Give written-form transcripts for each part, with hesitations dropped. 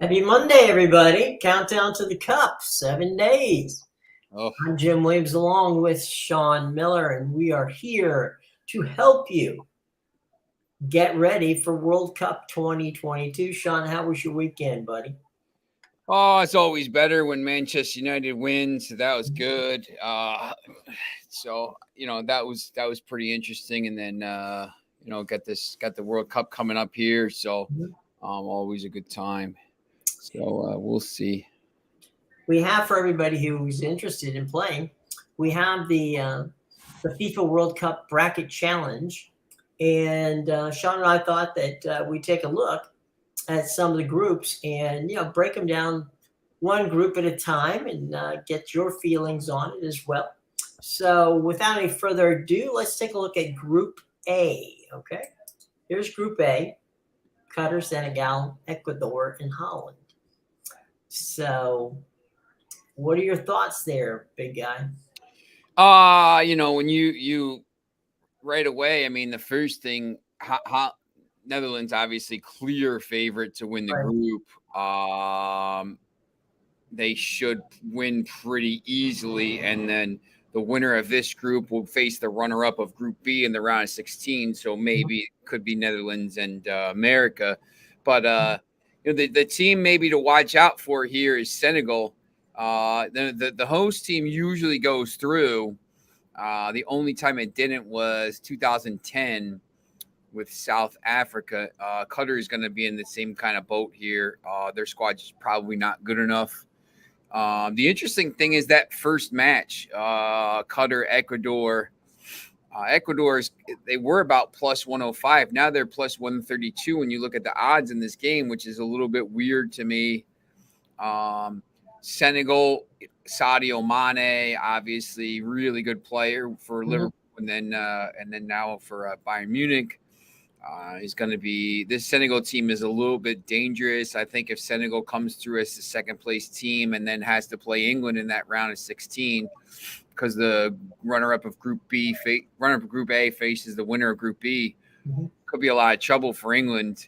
Happy Monday, everybody. Countdown to the Cup, 7 days. Oh, I'm Jim Williams along with Sean Miller, and we are here to help you get ready for World Cup 2022. Sean, how was your weekend, buddy? it's always better when Manchester United wins. That was good. That was pretty interesting. And then got the World Cup coming up here, so always a good time. So we'll see. We have, for everybody who's interested in playing, we have the FIFA World Cup Bracket Challenge. And Sean and I thought that we'd take a look at some of the groups and break them down one group at a time and get your feelings on it as well. So without any further ado, let's take a look at Group A. Okay, here's Group A: Qatar, Senegal, Ecuador, and Holland. So what are your thoughts there, big guy? When you right away, I mean, the first thing, Netherlands obviously clear favorite to win the Right. group. They should win pretty easily, and then the winner of this group will face the runner-up of Group B in the round of 16. So maybe it could be Netherlands and America, but the team maybe to watch out for here is Senegal. The host team usually goes through. The only time it didn't was 2010 with South Africa. Qatar is going to be in the same kind of boat here. Their squad is probably not good enough. The interesting thing is that first match, Qatar, Ecuador. They were about plus 105. Now they're plus 132 when you look at the odds in this game, which is a little bit weird to me. Senegal, Sadio Mane, obviously really good player for Liverpool, and then now for Bayern Munich. He's going to be, this Senegal team is a little bit dangerous. I think if Senegal comes through as the second place team and then has to play England in that round of 16, because the runner-up of Group A faces the winner of Group B, could be a lot of trouble for England.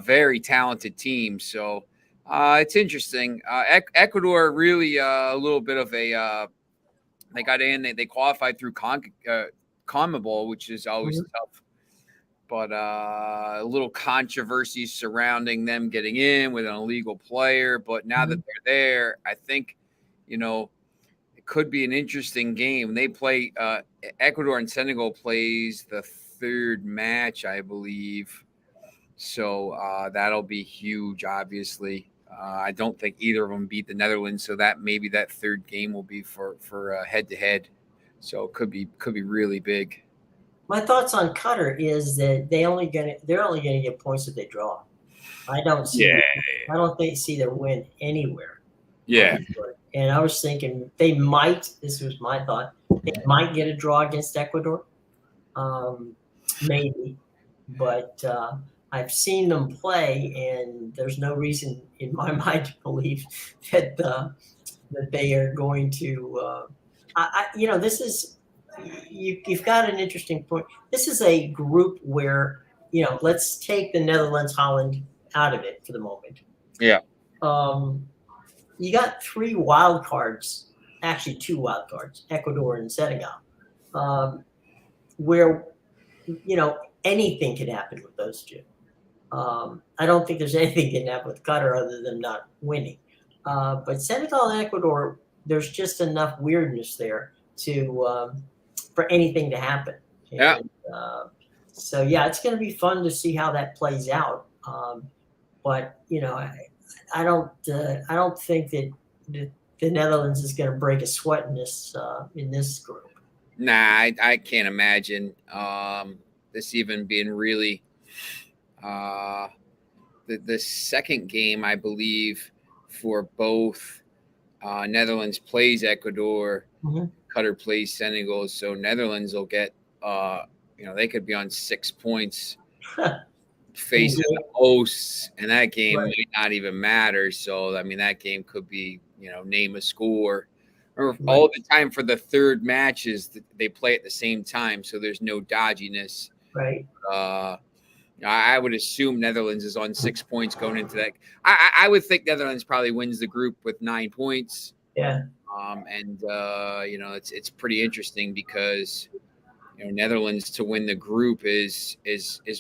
Very talented team. So it's interesting. Ecuador really a little bit of a they got in. They qualified through CONMEBOL, which is always tough. But a little controversy surrounding them getting in with an illegal player. But now that they're there, I think, it could be an interesting game. They play Ecuador and Senegal plays the third match, I believe. So that'll be huge, obviously. I don't think either of them beat the Netherlands, so that maybe that third game will be for head-to-head. So it could be really big. My thoughts on Qatar is that they're only gonna get points if they draw. I don't see their win anywhere. Yeah. And I was thinking they might. This was my thought. They might get a draw against Ecuador, maybe. But I've seen them play, and there's no reason in my mind to believe that they are going to. This is. You've got an interesting point. This is a group where, let's take the Netherlands, Holland out of it for the moment. Yeah. You got three wild cards, actually two wild cards, Ecuador and Senegal, where, anything can happen with those two. I don't think there's anything that can happen with Qatar other than not winning. But Senegal and Ecuador, there's just enough weirdness there to for anything to happen. And, so it's going to be fun to see how that plays out. But I don't think that the Netherlands is going to break a sweat in this group. Nah, I can't imagine this even being really. The second game, I believe, for both Netherlands plays Ecuador. Qatar plays Senegal, so Netherlands will get, they could be on 6 points facing the hosts, and that game might not even matter. So, I mean, that game could be, name a score. All the time for the third matches, they play at the same time, so there's no dodginess. Right. I would assume Netherlands is on 6 points going into that. I would think Netherlands probably wins the group with 9 points. Yeah. It's pretty interesting because Netherlands to win the group is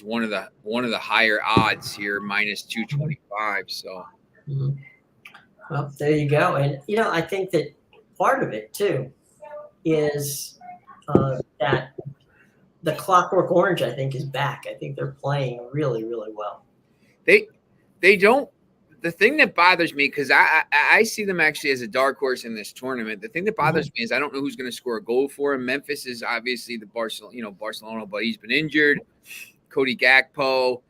one of the higher odds here, minus 225. So, well, there you go. And I think that part of it too is that the Clockwork Orange, I think, is back. I think they're playing really, really well. They don't. The thing that bothers me, because I see them actually as a dark horse in this tournament. The thing that bothers me is I don't know who's going to score a goal for him. Memphis is obviously the Barcelona, but he's been injured. Cody Gakpo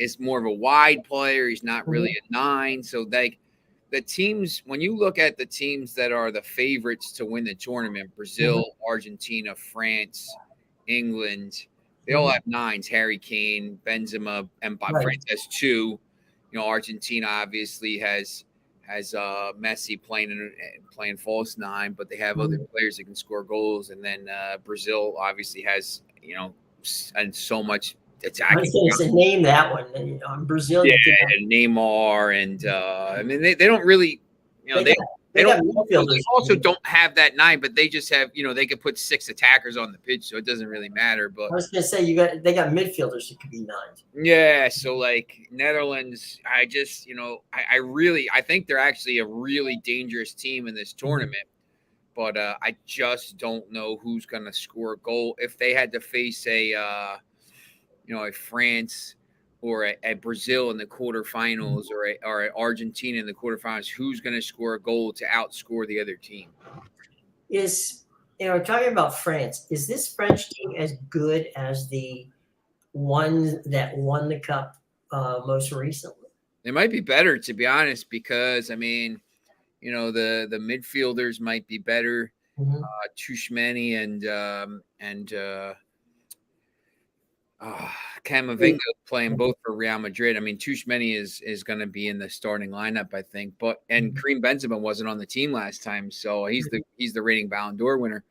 is more of a wide player. He's not really a 9. So the teams, when you look at the teams that are the favorites to win the tournament, Brazil, Argentina, France, England, they all have 9s. Harry Kane, Benzema, and France has 2. Argentina obviously has Messi playing false 9, but they have other players that can score goals. And then Brazil obviously has and so much attacking. I was going to say name that one. In Brazil, and Neymar, and I mean they don't really they also don't have that 9, but they just have they could put 6 attackers on the pitch, so it doesn't really matter. But I was going to say they got midfielders that could be 9s. Yeah, so like Netherlands, I just I think they're actually a really dangerous team in this tournament, but I just don't know who's going to score a goal if they had to face a France or a Brazil in the quarterfinals or a Argentina in the quarterfinals. Who's going to score a goal to outscore the other team? Talking about France, is this French team as good as the one that won the cup most recently? They might be better, to be honest, because the midfielders might be better. Tushmani and Camavinga playing both for Real Madrid. I mean, Tushmani is going to be in the starting lineup, I think. And Karim Benzema wasn't on the team last time, so he's the reigning Ballon d'Or winner.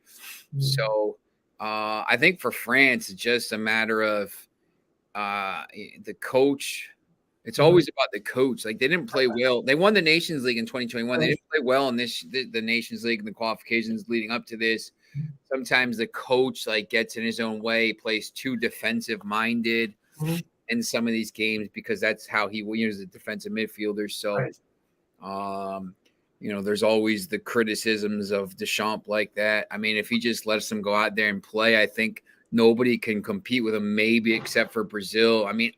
So I think for France, it's just a matter of the coach. It's always about the coach. Like, they didn't play well. They won the Nations League in 2021. They didn't play well in the Nations League and the qualifications leading up to this. Sometimes the coach gets in his own way, plays too defensive minded in some of these games because that's how he is a defensive midfielder. So, there's always the criticisms of Deschamps like that. I mean, if he just lets them go out there and play, I think nobody can compete with him, maybe except for Brazil. I mean,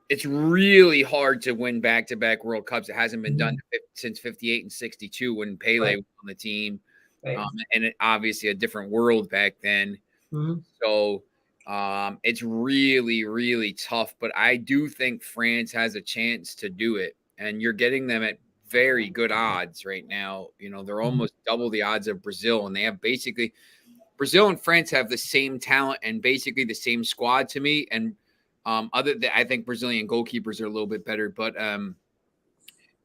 it's really hard to win back-to-back World Cups. It hasn't been done since 58 and 62 when Pele was on the team. And obviously a different world back then. So it's really, really tough. But I do think France has a chance to do it. And you're getting them at very good odds right now. They're almost double the odds of Brazil. And they have basically – Brazil and France have the same talent and basically the same squad to me. And I think Brazilian goalkeepers are a little bit better. But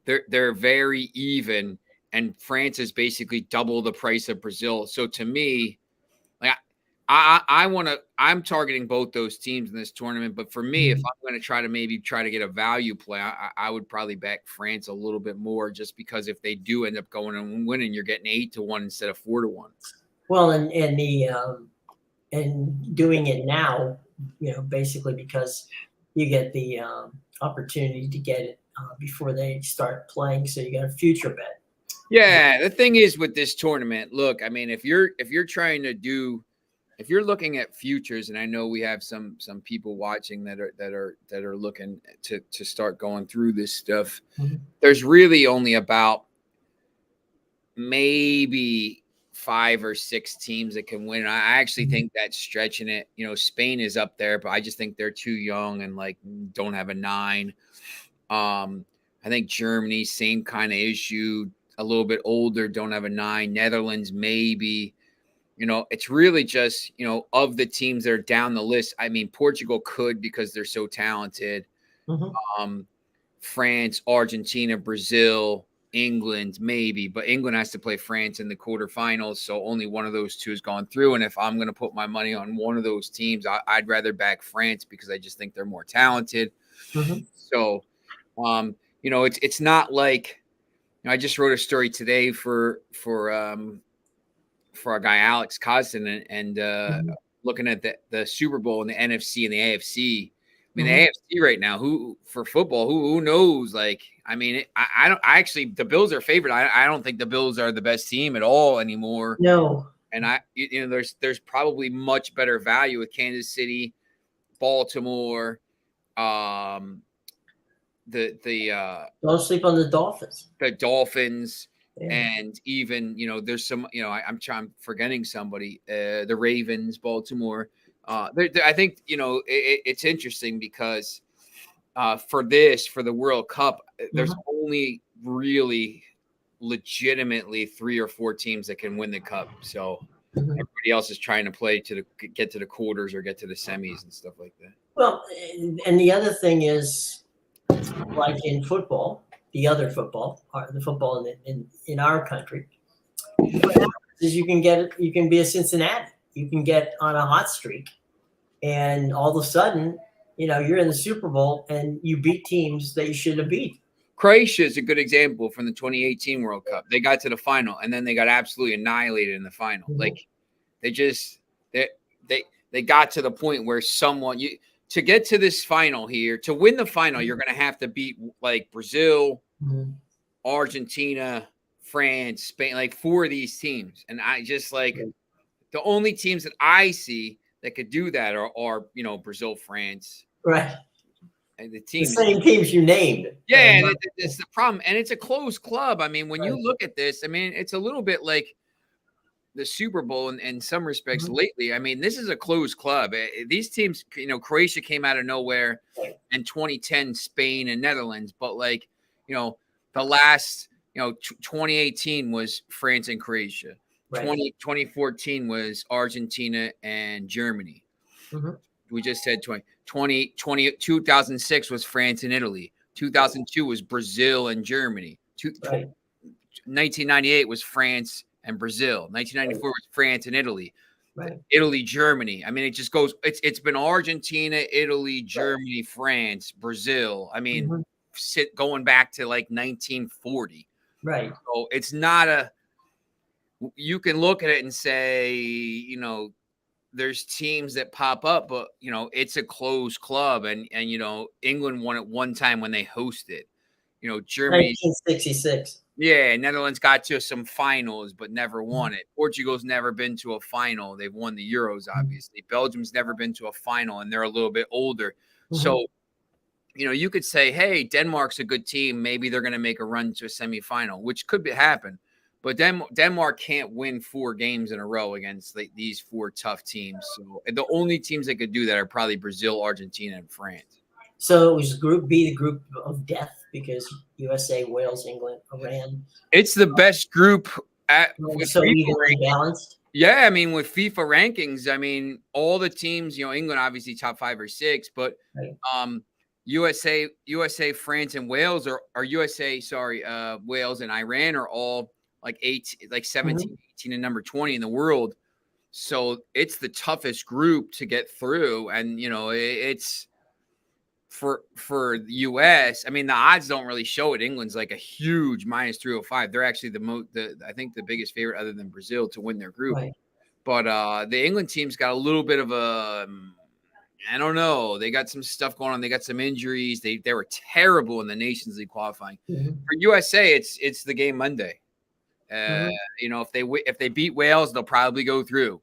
they're very even. And France is basically double the price of Brazil. So to me, I'm targeting both those teams in this tournament. But for me, if I'm going to try to get a value play, I would probably back France a little bit more, just because if they do end up going and winning, you're getting 8-1 instead of 4-1. Well, and doing it now, basically because you get the opportunity to get it before they start playing. So you got a future bet. Yeah, the thing is with this tournament, look, I mean, if you're looking at futures, and I know we have some people watching that are looking to start going through this stuff, there's really only about maybe 5 or 6 teams that can win. I actually think that's stretching it. Spain is up there, but I just think they're too young and don't have a 9. I think Germany, same kind of issue. A little bit older, don't have a 9. Netherlands, maybe. It's really just, of the teams that are down the list. I mean, Portugal could because they're so talented. France, Argentina, Brazil, England, maybe, but England has to play France in the quarterfinals, so only one of those two has gone through. And if I'm going to put my money on one of those teams, I'd rather back France because I just think they're more talented. Mm-hmm. So, it's not like I just wrote a story today for our guy Alex Costin and looking at the Super Bowl and the NFC and the AFC. I mean, the AFC right now, who for football, who knows? Like, I mean, I don't. I actually, the Bills are favored. I don't think the Bills are the best team at all anymore. No. And there's probably much better value with Kansas City, Baltimore, don't sleep on the Dolphins. The Dolphins. Yeah. And even, there's some, I'm forgetting somebody, the Ravens, Baltimore. I think, it's interesting because for the World Cup, there's only really legitimately 3 or 4 teams that can win the cup. So everybody else is trying to play get to the quarters or get to the semis and stuff like that. Well, and the other thing is, like in football, the other football, the football in our country, what happens is you can be a Cincinnati. You can get on a hot streak, and all of a sudden, you're in the Super Bowl and you beat teams that you shouldn't have beat. Croatia is a good example from the 2018 World Cup. They got to the final, and then they got absolutely annihilated in the final. Like, they got to the point where to get to this final here, to win the final, you're going to have to beat like Brazil, Argentina, France, Spain, like 4 of these teams. And I just the only teams that I see that could do that are Brazil, France. Right. And the same teams you named. Yeah, it's the problem. And it's a closed club. I mean, when you look at this, I mean, it's a little bit like the Super Bowl in some respects lately. I mean, this is a closed club. These teams, Croatia came out of nowhere in 2010, Spain and Netherlands. But the last, 2018 was France and Croatia. Right. 2014 was Argentina and Germany. We just said 2006 was France and Italy. 2002 was Brazil and Germany. 1998 was France and Brazil. 1994 was France and Italy. Right. Italy, Germany. I mean, it just goes. It's been Argentina, Italy, Germany, France, Brazil. I mean, going back to 1940. Right. So it's not you can look at it and say, there's teams that pop up, but it's a closed club, and England won it one time when they hosted. Germany 1966. Yeah, Netherlands got to some finals but never won it. Portugal's never been to a final. They've won the Euros, obviously. Belgium's never been to a final, and they're a little bit older. So, you could say, hey, Denmark's a good team. Maybe they're going to make a run to a semifinal, which could happen. But Denmark can't win 4 games in a row against these 4 tough teams. So the only teams that could do that are probably Brazil, Argentina, and France. So it was Group B, the group of death, because USA, Wales, England, Iran. It's the best group so evenly balanced. Yeah, I mean, with FIFA rankings, I mean, all the teams, England obviously top 5 or 6, but USA, France, and Wales Wales and Iran are all 17, 18, and number 20 in the world. So it's the toughest group to get through, and it's. For the U.S., I mean, the odds don't really show it. England's a huge -305. They're actually I think the biggest favorite other than Brazil to win their group. Right. But the England team's got a little bit of I don't know. They got some stuff going on. They got some injuries. They were terrible in the Nations League qualifying. For USA, it's the game Monday. If they beat Wales, they'll probably go through.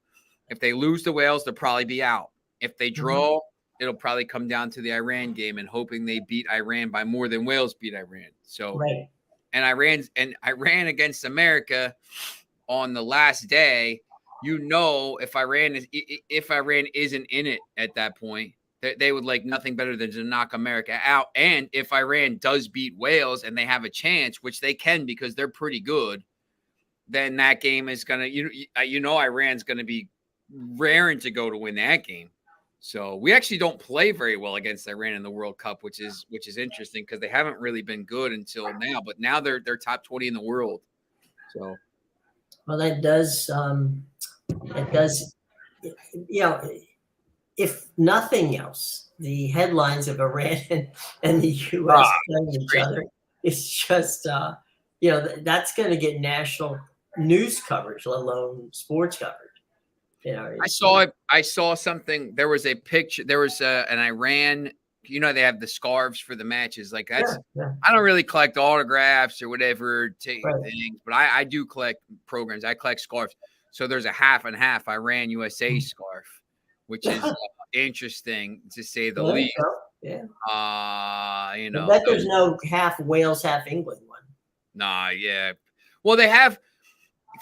If they lose to Wales, they'll probably be out. If they draw. It'll probably come down to the Iran game and hoping they beat Iran by more than Wales beat Iran. So, and Iran against America on the last day, if Iran isn't in it at that point, they would like nothing better than to knock America out. And if Iran does beat Wales and they have a chance, which they can because they're pretty good, then that game is gonna Iran's gonna be raring to go to win that game. So we actually don't play very well against Iran in the World Cup, which is interesting because they haven't really been good until now. But now they're top 20 in the world. So, well, that does, you know, if nothing else, the headlines of Iran and the U.S. playing each other, it's just, that's going to get national news coverage, let alone sports coverage. I saw something. There was a picture. There was an Iran. They have the scarves for the matches. Like that's. Yeah. I don't really collect autographs or whatever things, but I do collect programs. I collect scarves. So there's a half and half Iran USA scarf, which is interesting to say the least. Yeah. I bet there's no half Wales, half England one. Nah, yeah. Well, they have.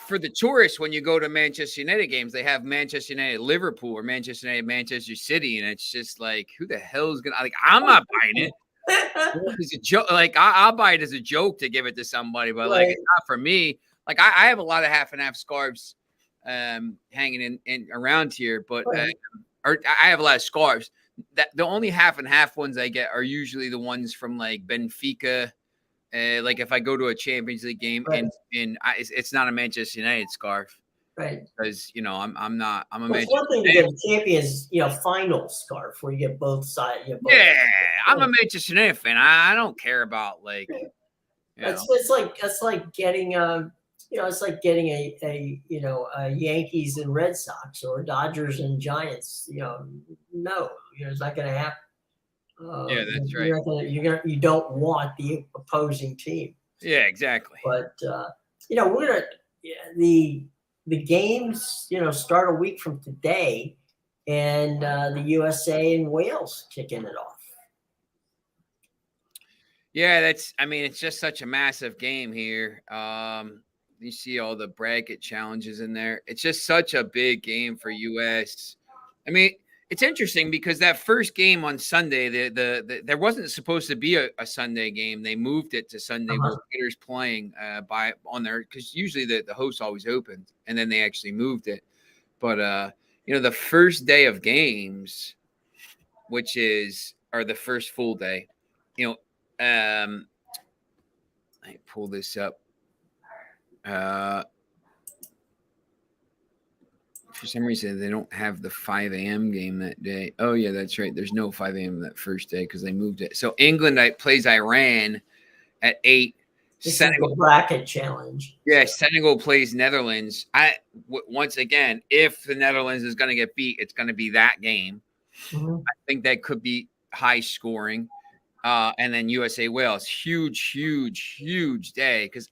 For the tourists, when you go to Manchester United games, they have Manchester United Liverpool or Manchester United Manchester City, and it's just like, who the hell is gonna I'm not buying it. It's a joke. Like I'll buy it as a joke to give it to somebody, but like it's not for me. Like I have a lot of half and half scarves hanging in around here, but or I have a lot of scarves. That the only half and half ones I get are usually the ones from like Benfica. Like if I go to a Champions League game and it's not a Manchester United scarf, right? Because I'm a Manchester. It's one thing to get a Champions final scarf where you get both sides. I'm a Manchester United fan. I don't care about like. It's like getting it's like getting a Yankees and Red Sox or Dodgers and Giants. No, it's not going to happen. Yeah, that's right. You don't want the opposing team. Yeah, exactly. But we're gonna the games start a week from today, and the USA and Wales kicking it off. Yeah, it's just such a massive game here. You see all the bracket challenges in there. It's just such a big game for US. It's interesting because that first game on Sunday, there wasn't supposed to be a Sunday game. They moved it to Sunday where Peter's playing on there because usually the host always opens, and then they actually moved it. But the first day of games, which or the first full day, I pull this up. For some reason, they don't have the 5 a.m. game that day. Oh, yeah, that's right. There's no 5 a.m. that first day because they moved it. So England plays Iran at 8. Senegal bracket challenge. Yeah, Senegal plays Netherlands. Once again, if the Netherlands is going to get beat, it's going to be that game. Mm-hmm. I think that could be high scoring. And then USA Wales, huge day because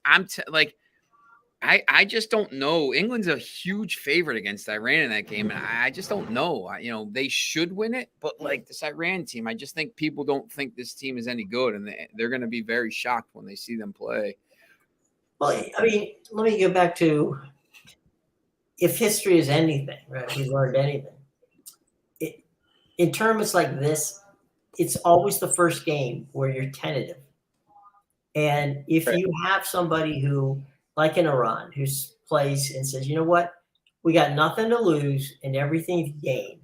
I just don't know. England's a huge favorite against Iran in that game, and I just don't know. They should win it, but like this Iran team, I just think people don't think this team is any good, and they're going to be very shocked when they see them play. Well, let me go back to if history is anything, right? If we learned anything, in tournaments like this, it's always the first game where you're tentative, and if you have somebody who like in Iran, who plays and says, you know what, we got nothing to lose and everything to gain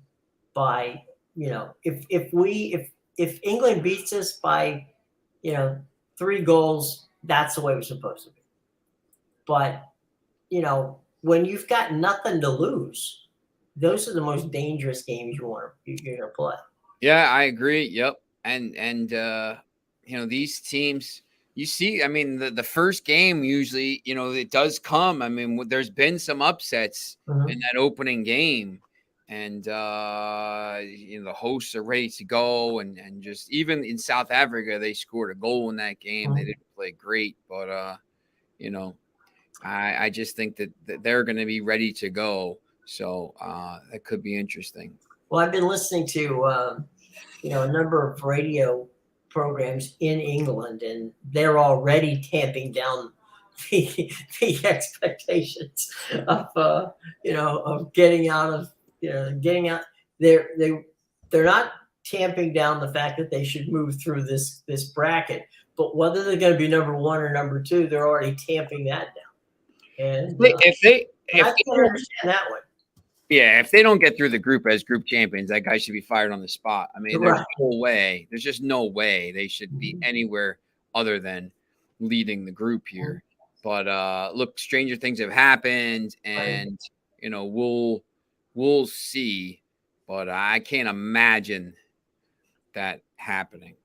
by, if England beats us by, 3 goals, that's the way we're supposed to be. But, when you've got nothing to lose, those are the most dangerous games you're going to play. Yeah, I agree. Yep. And these teams. You see, the first game usually, it does come. There's been some upsets in that opening game, and the hosts are ready to go, and just even in South Africa, they scored a goal in that game. They didn't play great, but I just think that they're going to be ready to go. So that could be interesting. Well, I've been listening to a number of radio programs in England, and they're already tamping down the expectations of getting out. They're not tamping down the fact that they should move through this bracket, but whether they're going to be number 1 or number 2, they're already tamping that down. And I can understand that one. Yeah, if they don't get through the group as group champions, that guy should be fired on the spot. I mean, there's no way. There's just no way they should be anywhere other than leading the group here. But look, stranger things have happened, and we'll see. But I can't imagine that happening.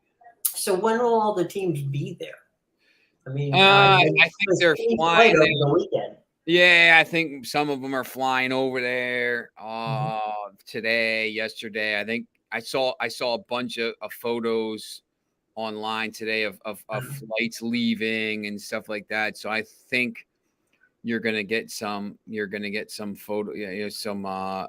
So when will all the teams be there? I mean, I think they're flying over the weekend. Yeah, I think some of them are flying over there today, yesterday. I think I saw a bunch of photos online today of flights leaving and stuff like that. So I think you're gonna get some photo. Yeah, some. I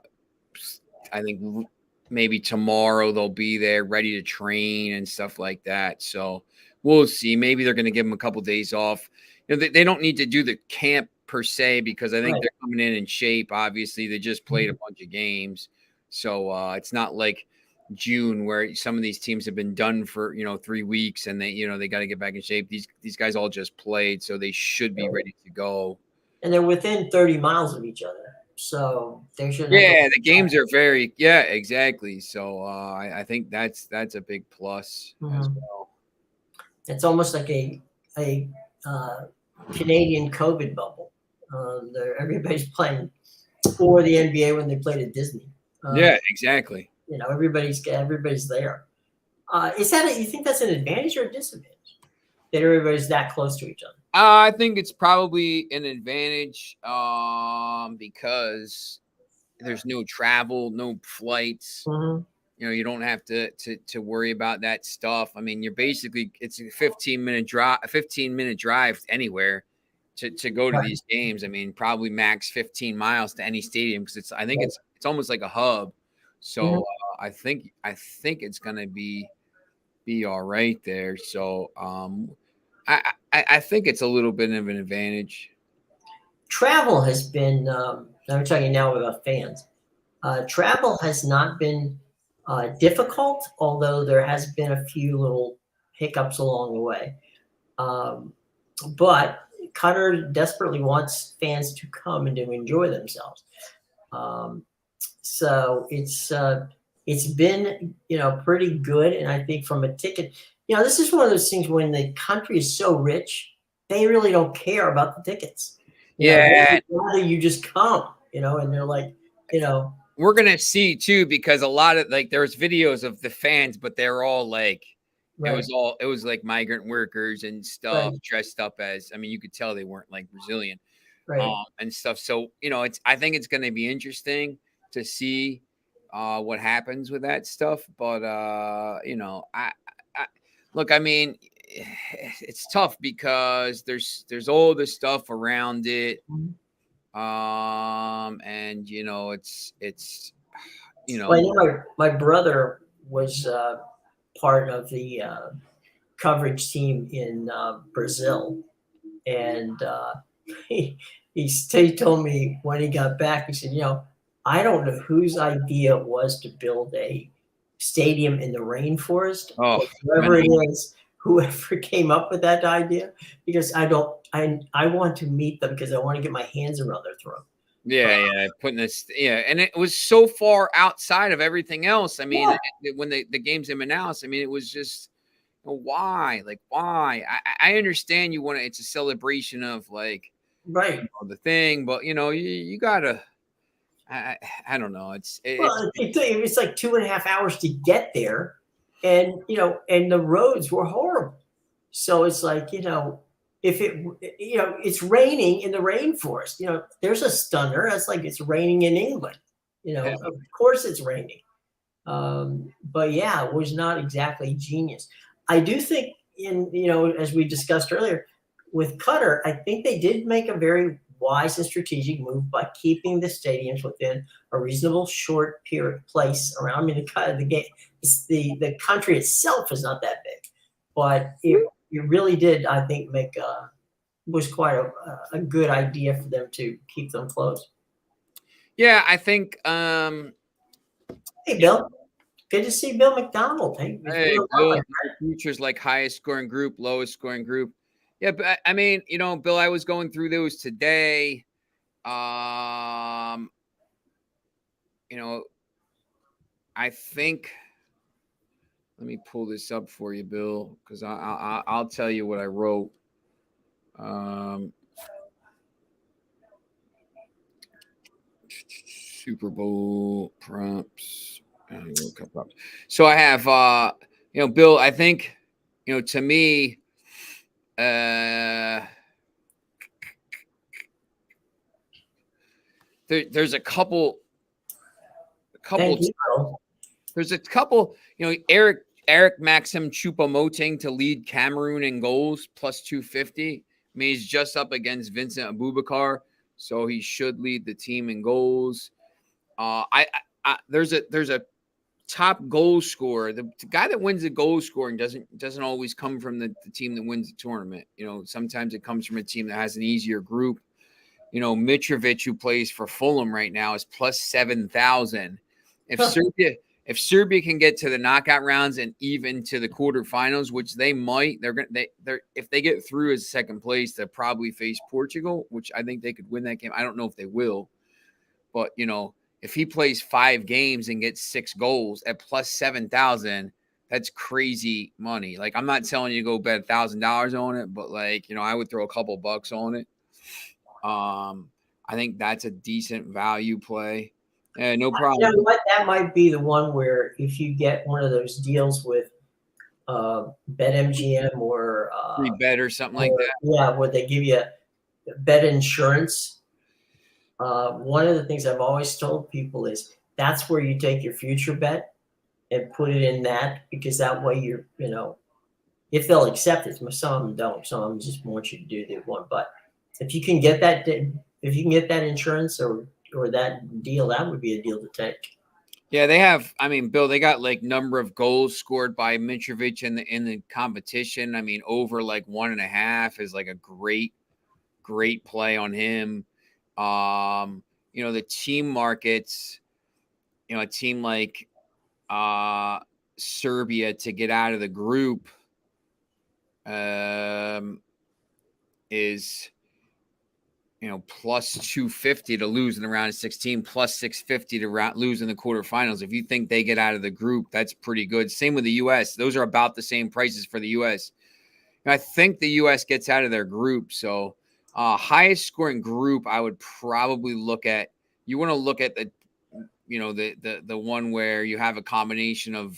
think maybe tomorrow they'll be there, ready to train and stuff like that. So we'll see. Maybe they're gonna give them a couple days off. They don't need to do the camp per se, because I think they're coming in shape. Obviously, they just played a bunch of games, so it's not like June where some of these teams have been done for 3 weeks and they got to get back in shape. These guys all just played, so they should be ready to go. And they're within 30 miles of each other, so they should. Yeah, the games are exactly. So I think that's a big plus as well. It's almost like a Canadian COVID bubble. Everybody's playing for the NBA when they played at Disney. Yeah, exactly. Everybody's there. You think that's an advantage or a disadvantage that everybody's that close to each other? I think it's probably an advantage because there's no travel, no flights. You don't have to worry about that stuff. I mean, it's a 15-minute drive anywhere to go to these games. I mean, probably max 15 miles to any stadium, because I think it's almost like a hub. So I think it's gonna be all right there. So I think it's a little bit of an advantage. Travel has been. I'm talking now about fans. Travel has not been difficult, although there has been a few little hiccups along the way. But Qatar desperately wants fans to come and to enjoy themselves. So it's been pretty good, and I think from a ticket, this is one of those things when the country is so rich, they really don't care about the tickets. Rather you just come, and they're like, we're gonna see too, because a lot of there's videos of the fans, but they're all like. It was like migrant workers and stuff dressed up as, I mean, you could tell they weren't like Brazilian and stuff. So, I think it's going to be interesting to see what happens with that stuff. But, look, I mean, it's tough because there's all this stuff around it. And, it's Well, I know my brother was part of the coverage team in Brazil, and he told me when he got back, he said, I don't know whose idea it was to build a stadium in the rainforest. Whoever it is, whoever came up with that idea, because I want to meet them because I want to get my hands around their throat. Putting this, and it was so far outside of everything else. I mean, when the games in Manaus, I mean, it was just why? I understand you want to. It's a celebration of the thing, but you gotta. I don't know. It was like 2.5 hours to get there, and and the roads were horrible. So it's like if it's raining in the rainforest, there's a stunner. That's like it's raining in England. Of course it's raining. But yeah, it was not exactly genius. I do think as we discussed earlier with Qatar, I think they did make a very wise and strategic move by keeping the stadiums within a reasonable short period place around. I mean, the country itself is not that big, but it really did, I think, was quite a good idea for them to keep them closed. Yeah, I think. Hey, Bill. Good to see Bill McDonald. Hey Bill, futures like highest scoring group, lowest scoring group. Yeah, but I mean, Bill, I was going through those today. I think. Let me pull this up for you, Bill, because I'll tell you what I wrote. Super Bowl props. So I have, Bill. I think, to me, there's a couple. Thank you, Bill. There's a couple. Eric Maxim Choupo-Moting to lead Cameroon in goals plus 250. I mean, he's just up against Vincent Aboubakar, so he should lead the team in goals. There's a top goal scorer. The guy that wins the goal scoring doesn't always come from the team that wins the tournament. Sometimes it comes from a team that has an easier group. Mitrovic, who plays for Fulham right now, is plus 7,000. If Serbia can get to the knockout rounds and even to the quarterfinals, which they might, if they get through as second place, they'll probably face Portugal, which I think they could win that game. I don't know if they will, but if he plays 5 games and gets 6 goals at plus 7,000, that's crazy money. Like, I'm not telling you to go bet $1,000 on it, but I would throw a couple bucks on it. I think that's a decent value play. Yeah, no problem. You know what? That might be the one where if you get one of those deals with BetMGM or free bet or something like that. Yeah, where they give you bet insurance. One of the things I've always told people is that's where you take your future bet and put it in that, because that way you're, if they'll accept it. Some of them don't. Some of them just want you to do the one. But if you can get that insurance or that deal, that would be a deal to take. Yeah, they have. I mean, Bill, they got number of goals scored by Mitrovic in the competition. I mean, over 1.5 is a great play on him. The team markets, a team like Serbia to get out of the group is plus 250 to lose in the round of 16, plus 650 to lose in the quarterfinals. If you think they get out of the group, that's pretty good. Same with the U.S. Those are about the same prices for the U.S. I think the U.S. gets out of their group. So highest scoring group, I would probably look at. You want to look at the one where you have a combination of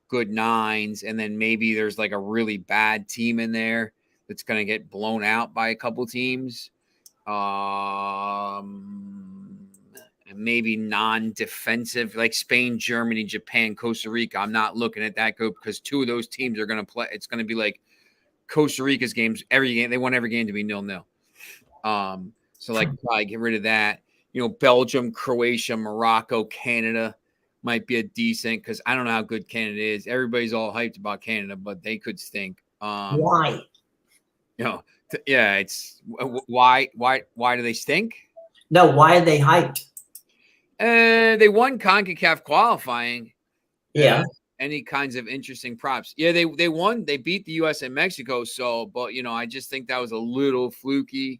good nines, and then maybe there's a really bad team in there that's going to get blown out by a couple teams. And maybe non-defensive like Spain, Germany, Japan, Costa Rica. I'm not looking at that group because 2 of those teams are going to play. It's going to be like Costa Rica's games. Every game, they want every game to be 0-0. So probably get rid of that. Belgium, Croatia, Morocco, Canada might be a decent, because I don't know how good Canada is. Everybody's all hyped about Canada, but they could stink. Why? Yeah, it's why do they stink? No, why are they hyped? They won CONCACAF qualifying. Yeah. Any kinds of interesting props. Yeah, they won. They beat the U.S. and Mexico. So, but I just think that was a little fluky.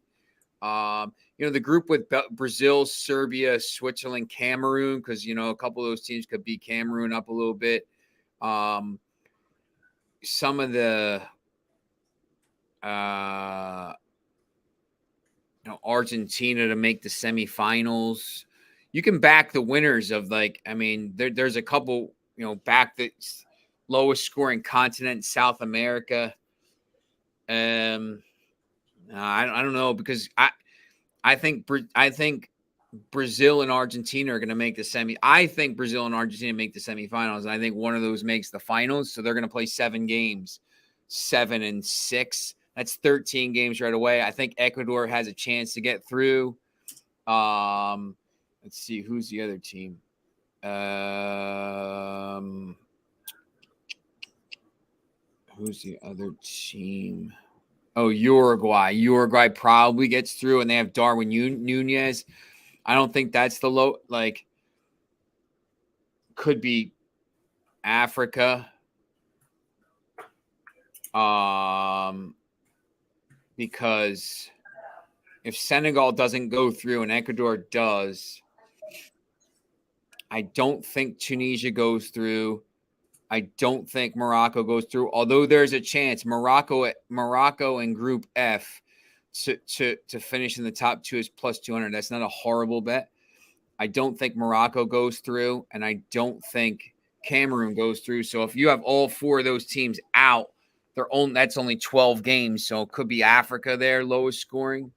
The group with Brazil, Serbia, Switzerland, Cameroon, because a couple of those teams could beat Cameroon up a little bit. Some of the Argentina to make the semifinals. You can back the winners of there's a couple, back the lowest scoring continent, South America. I don't know, because I think Brazil and Argentina are going to make the semi. I think Brazil and Argentina make the semifinals, and I think one of those makes the finals. So they're going to play 7 games, 7 and 6. That's 13 games right away. I think Ecuador has a chance to get through. Let's see, who's the other team? Who's the other team? Oh, Uruguay. Uruguay probably gets through, and they have Darwin Nunez. I don't think that's the low. Could be Africa. Because if Senegal doesn't go through and Ecuador does, I don't think Tunisia goes through. I don't think Morocco goes through, although there's a chance Morocco in Group F to finish in the top 2 is plus 200. That's not a horrible bet. I don't think Morocco goes through, and I don't think Cameroon goes through. So if you have all 4 of those teams out, that's only 12 games. So it could be Africa there, lowest scoring.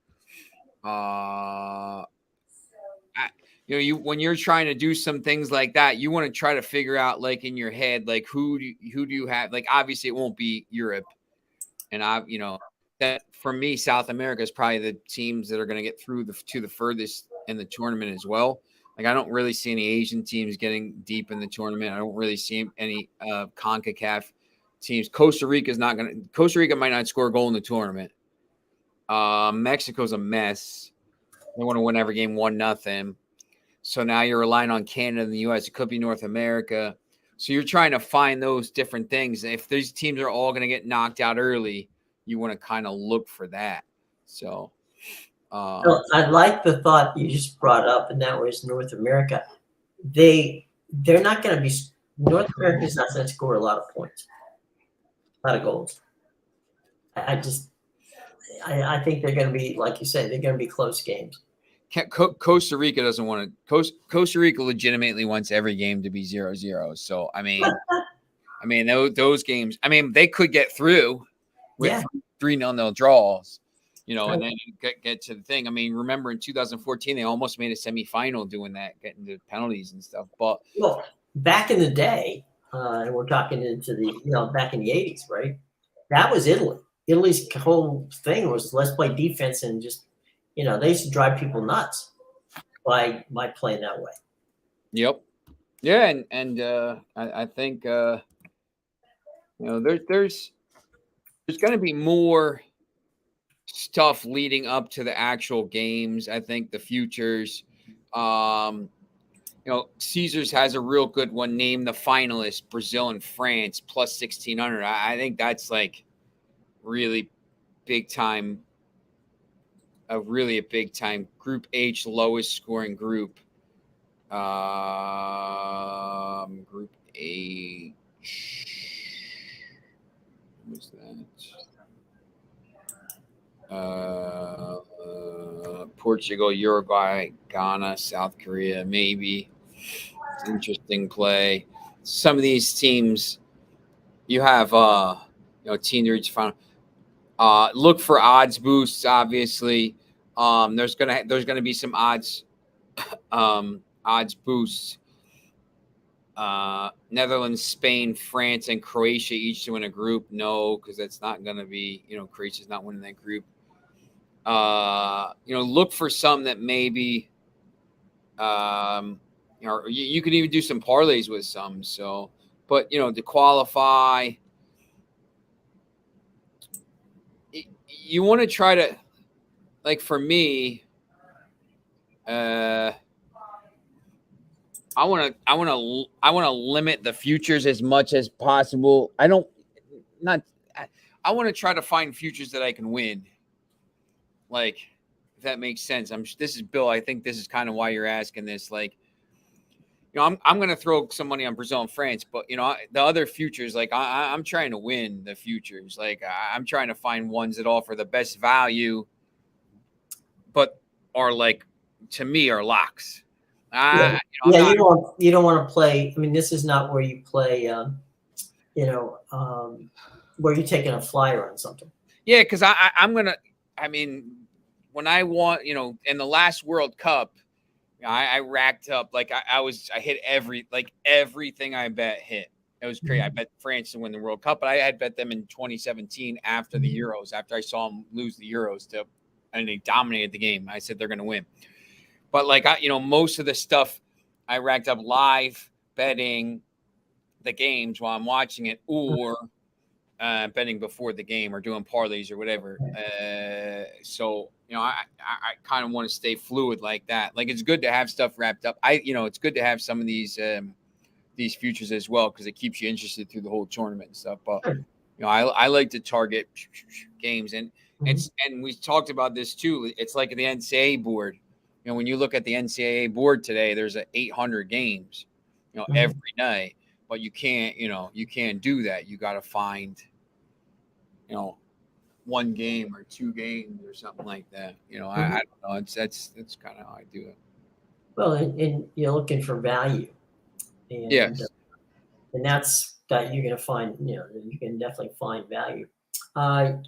When you're trying to do some things like that, you want to try to figure out, like, in your head, like, who do you have? Like, obviously it won't be Europe, and that for me, South America is probably the teams that are going to get through to the furthest in the tournament as well. Like, I don't really see any Asian teams getting deep in the tournament. I don't really see any CONCACAF teams. Costa Rica might not score a goal in the tournament. Mexico's a mess. They want to win every game 1-0. So now you're relying on Canada and the U.S. It could be North America. So you're trying to find those different things. If these teams are all going to get knocked out early, you want to kind of look for that. So I like the thought you just brought up, and that was North America. They're not going to be – North America is not going to score a lot of points, a lot of goals. I think they're going to be, like you said, they're going to be close games. Costa Rica doesn't want to. Costa Rica legitimately wants every game to be 0-0. So I mean, those games. I mean, they could get through with 3-0 draws, and then get to the thing. I mean, remember in 2014 they almost made a semifinal doing that, getting the penalties and stuff. But back in the day, and we're talking into the back in the 80s, right? That was Italy. Italy's whole thing was let's play defense and just. They used to drive people nuts by playing that way. Yep. Yeah, and I think there's going to be more stuff leading up to the actual games. I think the futures. Caesars has a real good one. Name the finalists: Brazil and France plus 1,600. I think that's like really big time. A big time Group H, lowest scoring group. Group H. What's that? Portugal, Uruguay, Ghana, South Korea, maybe. It's an interesting play. Some of these teams, you have team to reach final. Look for odds boosts. Obviously, there's gonna be some odds boosts. Netherlands, Spain, France, and Croatia each to win a group. No, because that's not gonna be. Croatia's not winning that group. Look for some that maybe. You could even do some parlays with some. So, but to qualify. You want to try to, like, for me, I want to limit the futures as much as possible. I want to try to find futures that I can win. Like, if that makes sense. This is Bill. I think this is kind of why you're asking this. Like, I'm going to throw some money on Brazil and France, but the other futures, like I'm trying to win the futures. Like I'm trying to find ones that offer the best value, but are like, to me, are locks. You don't want to play. I mean, this is not where you play. Where you're taking a flyer on something. Yeah, because I'm gonna. I mean, when I want, in the last World Cup. I racked up, like I hit everything I bet hit. It was crazy. I bet France to win the World Cup, but I had bet them in 2017 after the Euros, after I saw them lose the Euros and they dominated the game. I said they're going to win. But most of the stuff I racked up live betting the games while I'm watching it, or betting before the game, or doing parlays or whatever. So I kind of want to stay fluid like that. Like, it's good to have stuff wrapped up. It's good to have some of these futures as well, because it keeps you interested through the whole tournament and stuff. But I like to target games, and we talked about this too. It's like the NCAA board. When you look at the NCAA board today, there's 800 games. every night. But you can't do that. You got to find, one game or 2 games or something like that. I don't know. That's kind of how I do it. Well, and you're looking for value, Yes. and that's that you're going to find. You can definitely find value.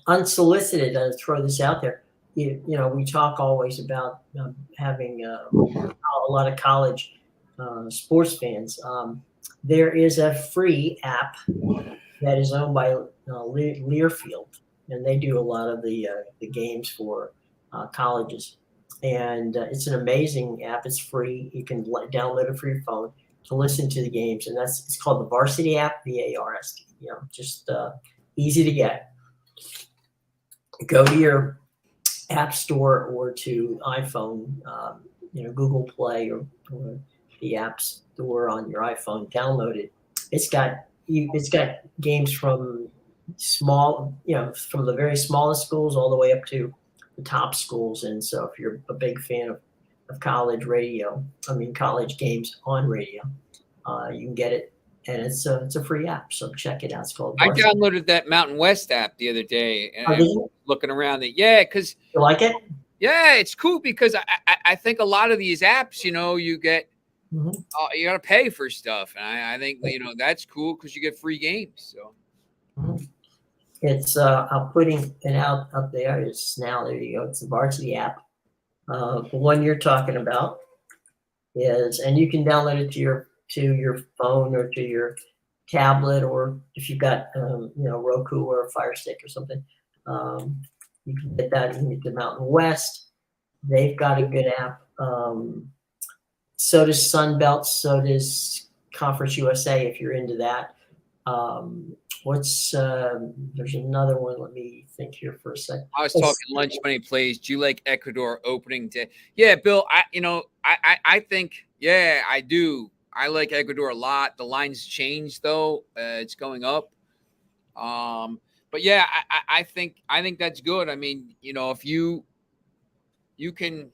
Unsolicited. I'll throw this out there. We talk always about having a lot of college sports fans. There is a free app that is owned by Learfield, and they do a lot of the games for colleges. And it's an amazing app. It's free. You can download it for your phone to listen to the games, and it's called the Varsity app, VARST. Just easy to get. Go to your app store or to iPhone, Google Play or the app store on your iPhone. Download it. It's got games from from the very smallest schools all the way up to the top schools. And so if you're a big fan of college games on radio, you can get it, and it's a free app. So check it out. It's called I downloaded that Mountain West app the other day, and I was looking around it. Yeah, because you like it? Yeah, it's cool because I think a lot of these apps, you get you got to pay for stuff, and I think that's cool because you get free games. So it's I'm putting it out up there. It's now there you go. It's the Varsity app. The one you're talking about is, and you can download it to your phone or to your tablet, or if you've got Roku or a Fire Stick or something, you can get that. You can get the Mountain West. They've got a good app. So does Sunbelt. So does Conference USA if you're into that. There's another one. Let me think here for a second. I was talking lunch money plays. Do you like Ecuador opening day? Yeah, Bill. I think I do. I like Ecuador a lot. The line's changed though. It's going up. But yeah, I think that's good. I mean, if you can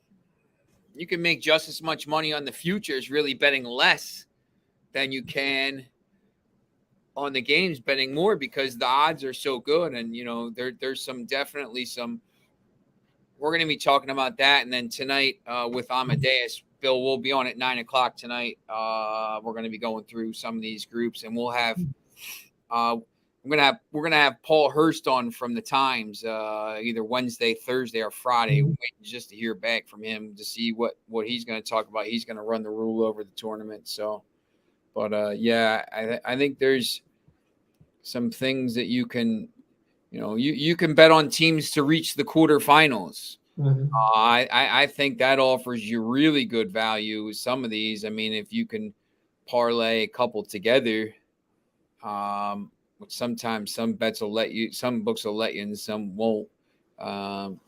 make just as much money on the futures really betting less than you can on the games betting more because the odds are so good. And there's definitely some we're going to be talking about that. And then tonight with Amadeus, Bill, we'll be on at 9:00 tonight. We're going to be going through some of these groups, and we'll have we're gonna have Paul Hurst on from the Times either Wednesday, Thursday, or Friday, waiting just to hear back from him to see what he's going to talk about. He's going to run the rule over the tournament. So, but I think there's some things that you can, you can bet on teams to reach the quarterfinals. I think that offers you really good value with some of these. I mean, if you can parlay a couple together, sometimes some bets will let you, some books will let you, and some won't.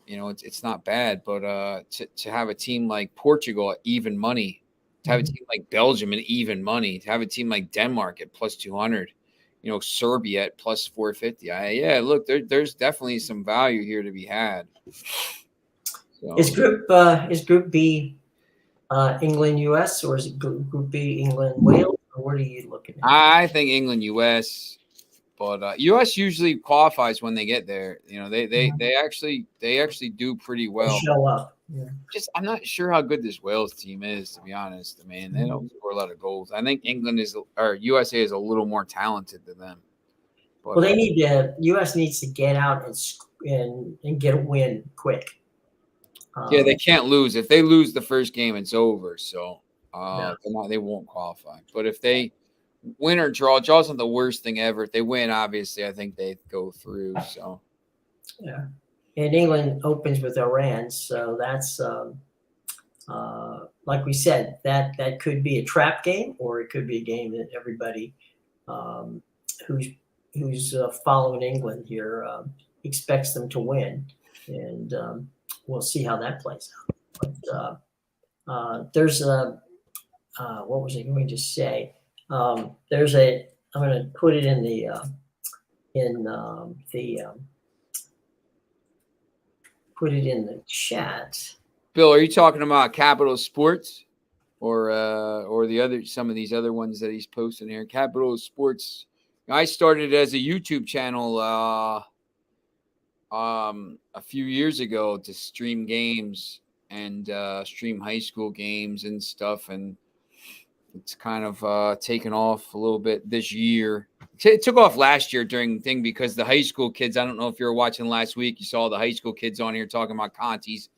It's not bad, but to have a team like Portugal at even money, to have a team like Belgium at even money, to have a team like Denmark at plus 200, Serbia at plus 450. Look, there's definitely some value here to be had. So. Is Group B England US, or is it Group B England Wales, or what are you looking at? I think England US. But U.S. usually qualifies when they get there. They actually do pretty well. They show up. Yeah. I'm not sure how good this Wales team is, to be honest. I mean, they don't score a lot of goals. I think USA is a little more talented than them. But, U.S. needs to get out and get a win quick. They can't lose. If they lose the first game, it's over. So they won't qualify. But if they win or draw's not the worst thing ever. If they win, obviously, I think they go through. So, yeah. And England opens with Iran, so that's like we said, that could be a trap game, or it could be a game that everybody who's following England here expects them to win, and we'll see how that plays out. But there's what was I going to say? I'm going to put it in put it in the chat. Bill, are you talking about Capital Sports? or some of these other ones that he's posting here. Capital Sports. I started as a YouTube channel a few years ago to stream games and stream high school games and stuff, and it's kind of taken off a little bit this year. It took off last year during the thing because the high school kids, I don't know if you were watching last week, you saw the high school kids on here talking about Conti's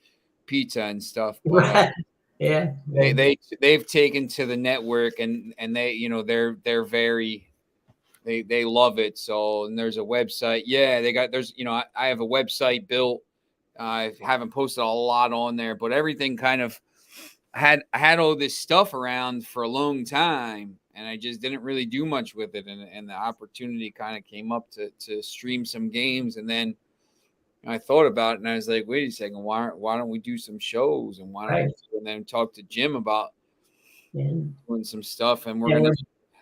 pizza and stuff. But, Right. Yeah. they've taken to the network, and they, they're very, they love it. So, and there's a website. Yeah, I have a website built. I haven't posted a lot on there, but everything kind of I had all this stuff around for a long time, and I just didn't really do much with it. And the opportunity kind of came up to stream some games, and then I thought about it, and I was like, wait a second, why don't we do some shows, and and then talk to Jim about doing some stuff, and we're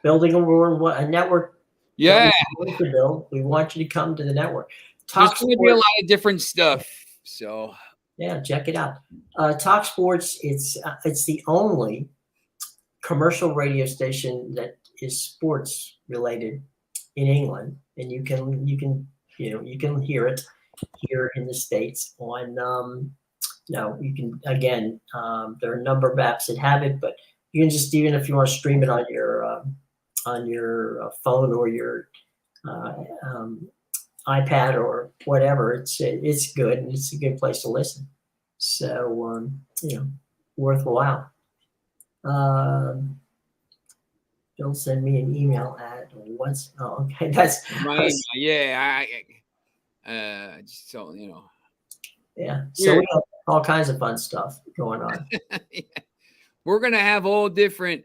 building a network. Yeah, to build. We want you to come to the network. There's going to be a lot of different stuff. So yeah, check it out. Talk Sports. It's the only commercial radio station that is sports related in England, and you can hear it here in the States on. You can again. There are a number of apps that have it, but you can just, even if you want to stream it on your phone or your iPad or whatever, it's good, and it's a good place to listen. So worthwhile. Don't send me an email at once. Oh, okay, that's yeah. I just don't, Yeah, so we have all kinds of fun stuff going on. Yeah. We're gonna have all different.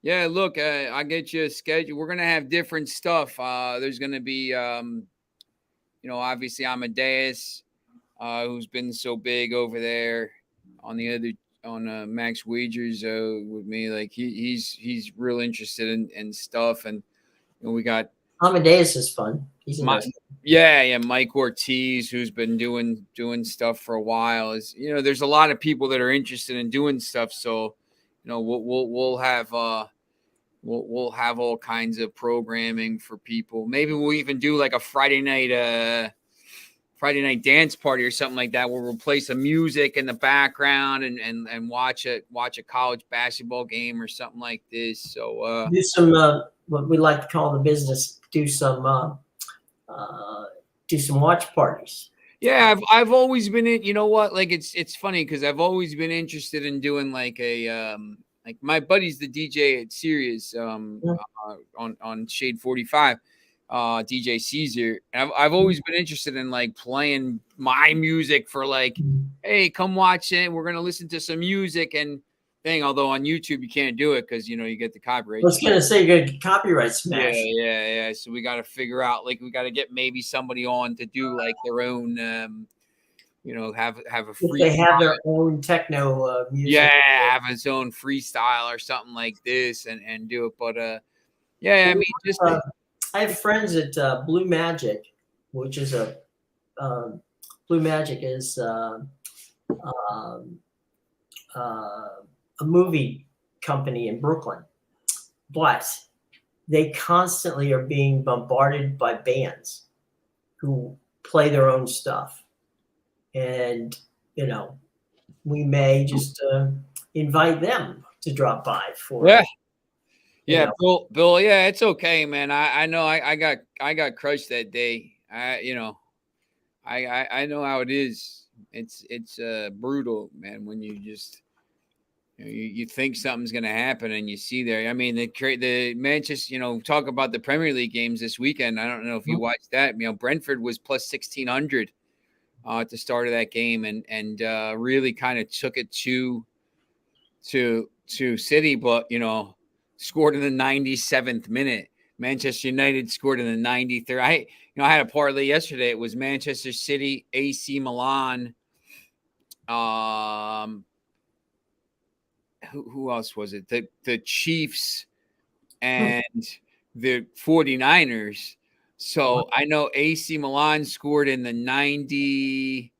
Yeah, look, I get you a schedule. We're gonna have different stuff. There's gonna be, obviously Amadeus, who's been so big over there on Max Wagers with me. Like he's real interested in stuff, and we got Amadeus is fun. He's Mike Ortiz, who's been doing stuff for a while. There's a lot of people that are interested in doing stuff. So, we'll have we'll have all kinds of programming for people. Maybe we'll even do like a Friday night dance party or something like that, where we'll play some music in the background and watch a college basketball game or something like this. So do some what we like to call the business. Do some watch parties. Yeah, I've always been in. You know what? Like it's funny because I've always been interested in doing like a like my buddy's the DJ at Sirius on Shade 45. DJ Caesar. And I've always been interested in like playing my music for like, hey, come watch it. We're gonna listen to some music and thing. Although on YouTube you can't do it because you get the copyright. I was gonna say you get copyright smash. Yeah. So we got to figure out, like, we got to get maybe somebody on to do like their own. Have a free. They have their own techno music. Yeah, have his own freestyle or something like this and do it. But I mean, just. I have friends at Blue Magic, which is Blue Magic is a movie company in Brooklyn, but they constantly are being bombarded by bands who play their own stuff, and we may just invite them to drop by for. Yeah, Bill. Yeah, it's okay, man. I know I got crushed that day. I know how it is. It's brutal, man. When you just you think something's gonna happen and you see there. I mean, the Manchester. Talk about the Premier League games this weekend. I don't know if you watched that. Brentford was plus 1,600 at the start of that game, and really kind of took it to City, but scored in the 97th minute. Manchester United scored in the 93rd. I had a parlay yesterday. It was Manchester City, AC Milan. Who else was it? The Chiefs and the 49ers. So I know AC Milan scored in the 91st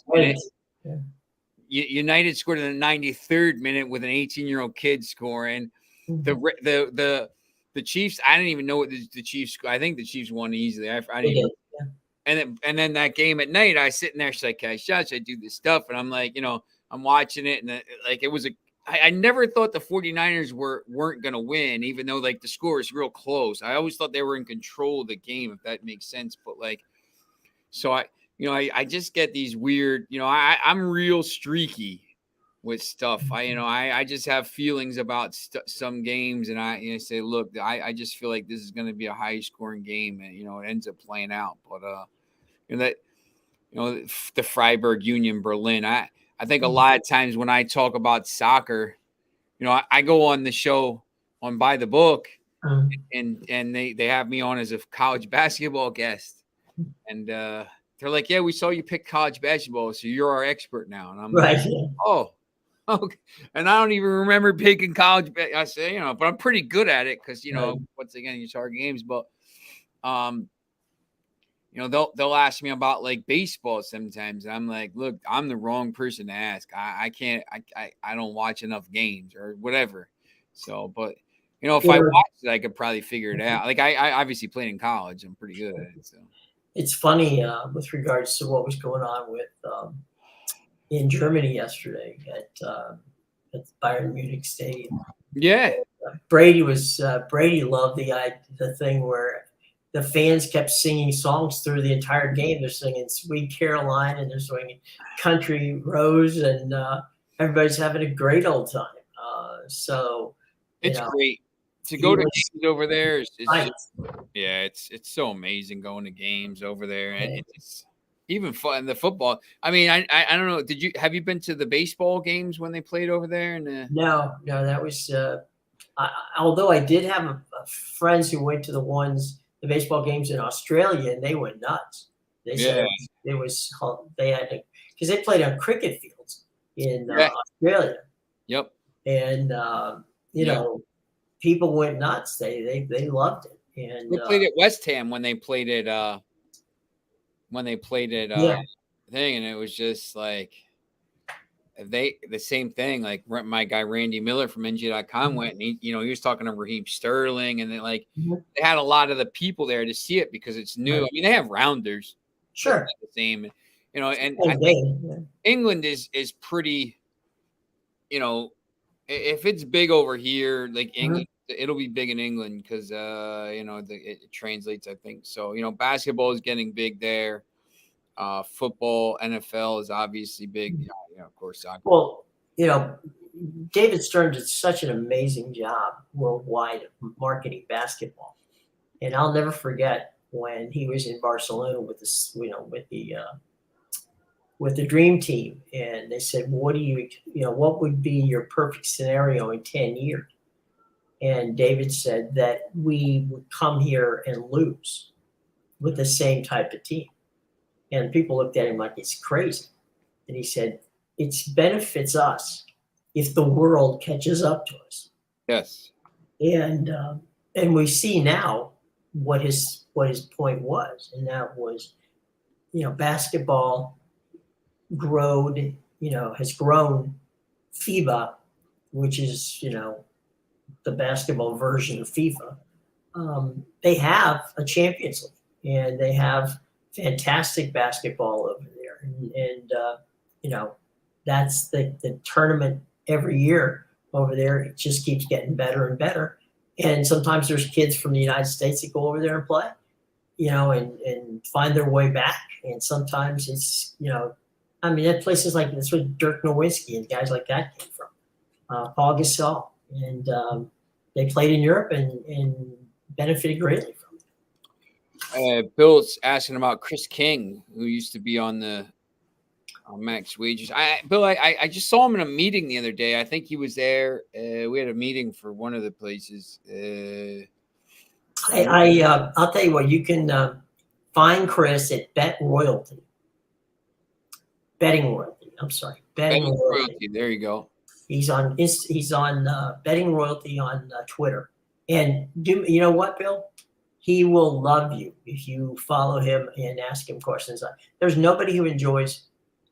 minute. United scored in the 93rd minute with an 18-year-old kid scoring. Mhm. The Chiefs, I didn't even know what the Chiefs. I think the Chiefs won easily. I They didn't even. did, yeah. And then that game at night, I sitting there, should I cash shots? I do this stuff, and I'm like, I'm watching it, and like it was I never thought the 49ers weren't gonna win, even though like the score is real close. I always thought they were in control of the game, if that makes sense. But like, so I just get these weird, I'm real streaky with stuff. I just have feelings about some games, and I say, look, I just feel like this is going to be a high scoring game, and it ends up playing out. But that the Freiburg Union Berlin. I think a lot of times when I talk about soccer, I go on the show on By the Book, and they have me on as a college basketball guest, and they're like, yeah, we saw you pick college basketball, so you're our expert now. And I'm Right. like, Yeah. oh, okay. And I don't even remember picking college. I say, but I'm pretty good at it because, Right. once again, it's hard games. But, they'll ask me about like baseball sometimes. And I'm like, look, I'm the wrong person to ask. I can't, I don't watch enough games or whatever. So, but, if I watched it, I could probably figure it out. Like I obviously played in college. I'm pretty good at it. So. It's funny with regards to what was going on with in Germany yesterday at Bayern Munich Stadium. Yeah, Brady loved the thing where the fans kept singing songs through the entire game. They're singing "Sweet Caroline" and they're singing "Country Rose," and everybody's having a great old time. So it's great to go to games over there. It's right. just, it's so amazing going to games over there, and it's even fun. The football. I mean, I don't know. Have you been to the baseball games when they played over there? No, that was. Although I did have friends who went to the baseball games in Australia, and they went nuts. They said they had to, because they played on cricket fields in Australia. Yep. And people went nuts. They loved it. And they played at West Ham when they played it. Thing, and it was just like the same thing. Like my guy Randy Miller from NG.com went, and he was talking to Raheem Sterling, and they had a lot of the people there to see it because it's new. I mean, they have rounders, sure, the same, and I think England is pretty. If it's big over here, like England, it'll be big in England because it translates. I think so. Basketball is getting big there. Football, NFL is obviously big. Of course, soccer. Well, David Stern did such an amazing job worldwide of marketing basketball, and I'll never forget when he was in Barcelona with this, with the dream team, and they said, "What what would be your perfect scenario in 10 years?" And David said that we would come here and lose with the same type of team. And people looked at him like he's crazy. And he said, it benefits us if the world catches up to us. Yes. And we see now what his point was. And that was, basketball has grown FIBA, which is, the basketball version of FIFA. They have a Champions League, and they have fantastic basketball over there, and that's the tournament every year over there. It just keeps getting better and better, and sometimes there's kids from the United States that go over there and play, and find their way back, and sometimes it's that places like that's where Dirk Nowitzki and guys like that came from, Paul Gasol, and they played in Europe and benefited greatly from it. Bill's asking about Chris King, who used to be on the Max Wages. Bill, I just saw him in a meeting the other day. I think he was there. We had a meeting for one of the places. I'll tell you what, you can find Chris at Betting Royalty. I'm sorry, Betting Royalty. There you go. He's on Betting Royalty on Twitter. And you know what, Bill? He will love you if you follow him and ask him questions. There's nobody who enjoys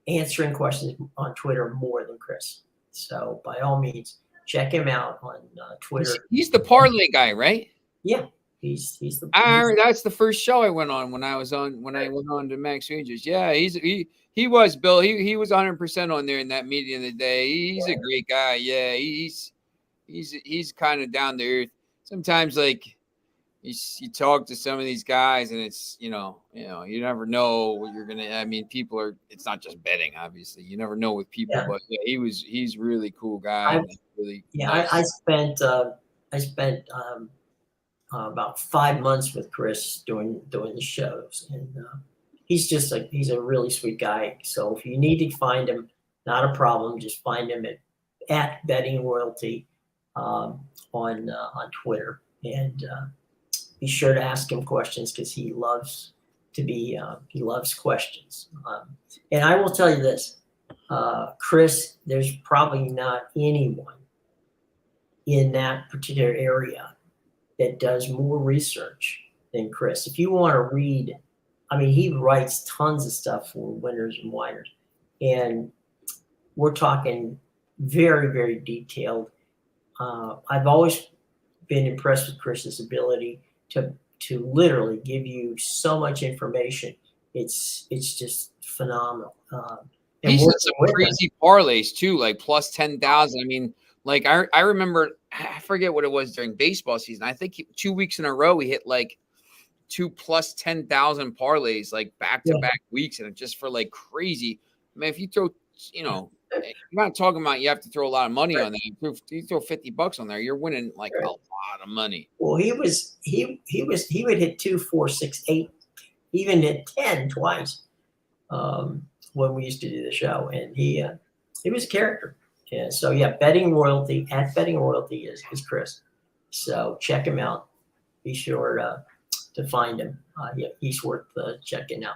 answering questions on Twitter more than Chris. So by all means, check him out on Twitter. He's the parlay guy, right? Yeah, he's the. That's the first show I went on when I went on to Max Rangers. Yeah, he was Bill. He was 100% on there in that meeting of the day. He's a great guy. Yeah, he's kind of down to earth. Sometimes like you talk to some of these guys and it's you never know what you're gonna. I mean, people are. It's not just betting, obviously. You never know with people, but yeah, he's really cool guy. Nice. I spent about 5 months with Chris doing the shows, and he's a really sweet guy. So if you need to find him, not a problem. Just find him at Betting Royalty on Twitter, and be sure to ask him questions because he loves questions. And I will tell you this, Chris, there's probably not anyone in that particular area that does more research than Chris. If you want to read, I mean, he writes tons of stuff for winners and whiners, and we're talking very, very detailed. I've always been impressed with Chris's ability to literally give you so much information. It's just phenomenal. He's got some crazy parlays too, like plus 10,000. I mean, like I remember, I forget what it was during baseball season. I think 2 weeks in a row we hit like 2 plus 10,000 parlays, like back-to-back weeks, and just for like crazy. I mean, if you throw, you're not talking about you have to throw a lot of money on that. You throw $50 on there, you're winning like a lot of money. Well, he would hit 2, 4, 6, 8, even hit 10 twice when we used to do the show, and he was a character. Yeah, so yeah, Betting Royalty at Betting Royalty is Chris. So check him out. Be sure to find him. Yeah, he's worth checking out.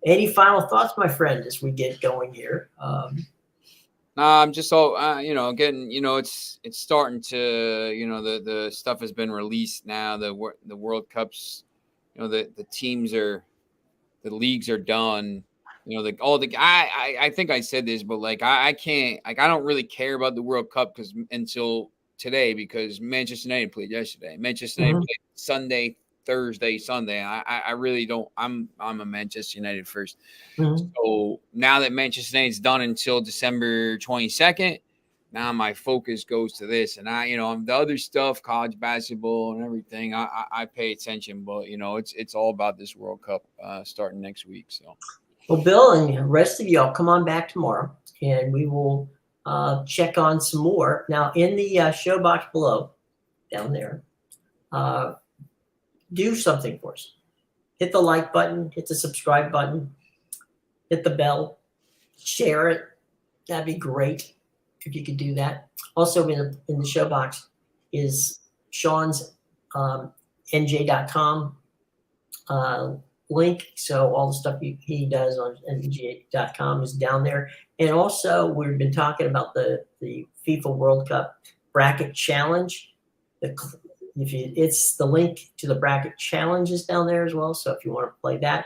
Any final thoughts, my friend, as we get going here? I'm just all again, it's starting to, the stuff has been released now. The World Cups, the teams the leagues are done. I think I said this, but like I can't, like I don't really care about the World Cup until today because Manchester United played yesterday. Manchester United played Sunday, Thursday, Sunday. I really don't. I'm a Manchester United first. So now that Manchester United's done until December 22nd, now my focus goes to this, and the other stuff, college basketball and everything. I pay attention, but it's all about this World Cup starting next week. So. Well, Bill and the rest of y'all, come on back tomorrow, and we will check on some more. Now, in the show box below, down there, do something for us. Hit the like button, hit the subscribe button, hit the bell, share it. That'd be great if you could do that. Also, in the show box is Sean's NJ.com link. So all the stuff he does on NJ.com is down there. And also, we've been talking about the FIFA World Cup bracket challenge. It's the link to the bracket challenge is down there as well. So if you want to play that,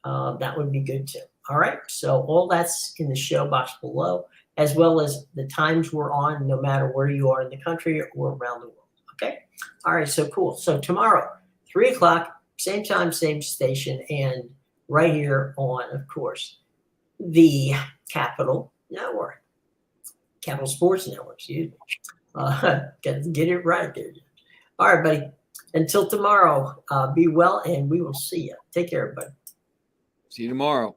that would be good too. All right. So all that's in the show box below, as well as the times we're on, no matter where you are in the country or around the world. Okay. All right. So cool. So tomorrow, 3:00. Same time, same station, and right here on, of course, the Capital Network, Capital Sports Network. Got to get it right there. All right, buddy. Until tomorrow, be well, and we will see you. Take care, everybody. See you tomorrow.